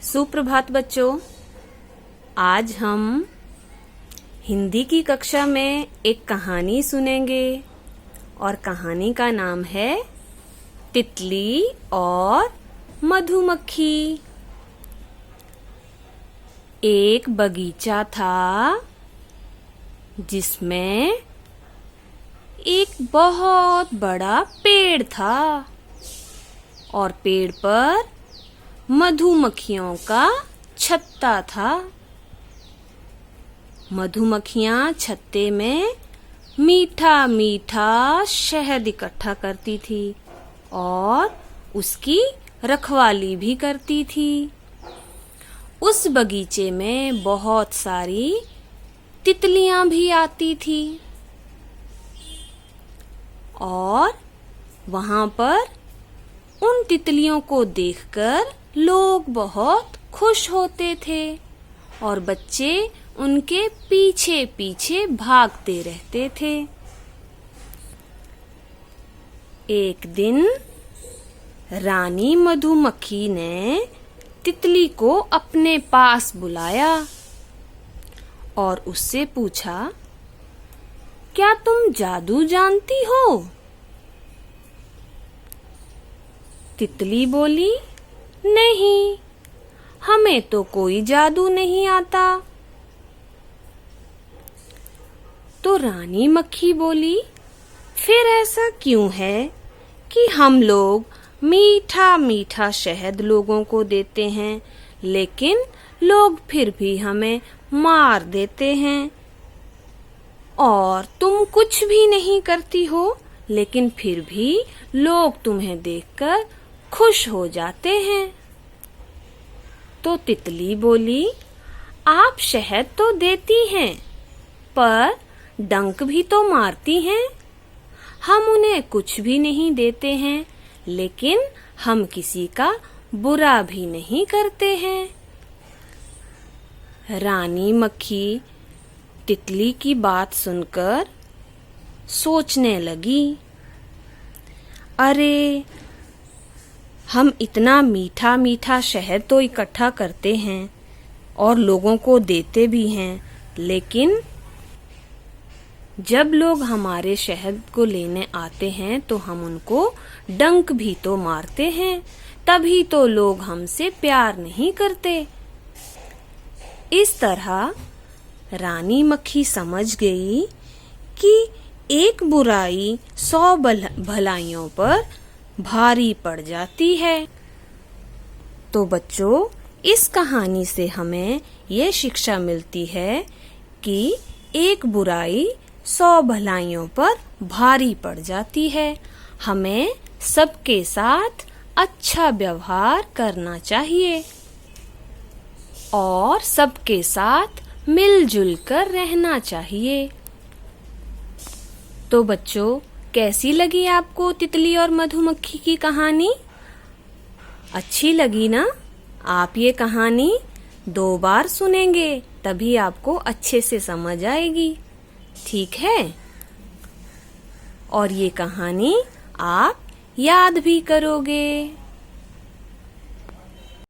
सुप्रभात बच्चों। आज हम हिंदी की कक्षा में एक कहानी सुनेंगे और कहानी का नाम है तितली और मधुमक्खी। एक बगीचा था जिसमें एक बहुत बड़ा पेड़ था और पेड़ पर मधुमक्खियों का छत्ता था। मधुमक्खियां छत्ते में मीठा मीठा शहद इकट्ठा करती थी और उसकी रखवाली भी करती थी। उस बगीचे में बहुत सारी तितलियां भी आती थी और वहां पर उन तितलियों को देखकर लोग बहुत खुश होते थे और बच्चे उनके पीछे पीछे भागते रहते थे। एक दिन रानी मधुमक्खी ने तितली को अपने पास बुलाया और उससे पूछा, क्या तुम जादू जानती हो? तितली बोली, नहीं, हमें तो कोई जादू नहीं आता। तो रानी मक्खी बोली, फिर ऐसा क्यों है कि हम लोग मीठा मीठा शहद लोगों को देते हैं, लेकिन लोग फिर भी हमें मार देते हैं, और तुम कुछ भी नहीं करती हो, लेकिन फिर भी लोग तुम्हें देखकर खुश हो जाते हैं। तो तितली बोली, आप शहद तो देती हैं, पर डंक भी तो मारती हैं। हम उन्हें कुछ भी नहीं देते हैं, लेकिन हम किसी का बुरा भी नहीं करते हैं। रानी मक्खी तितली की बात सुनकर सोचने लगी, अरे, हम इतना मीठा मीठा शहद तो इकट्ठा करते हैं और लोगों को देते भी हैं, लेकिन जब लोग हमारे शहद को लेने आते हैं तो हम उनको डंक भी तो मारते हैं, तभी तो लोग हमसे प्यार नहीं करते। इस तरह रानी मक्खी समझ गई कि एक बुराई 100 भलाइयों पर भारी पड़ जाती है। तो बच्चों, इस कहानी से हमें ये शिक्षा मिलती है कि एक बुराई 100 भलाइयों पर भारी पड़ जाती है। हमें सबके साथ अच्छा व्यवहार करना चाहिए और सबके साथ मिलजुल कर रहना चाहिए। तो बच्चों, कैसी लगी आपको तितली और मधुमक्खी की कहानी? अच्छी लगी ना? आप ये कहानी 2 बार सुनेंगे, तभी आपको अच्छे से समझ आएगी, ठीक है? और ये कहानी आप याद भी करोगे।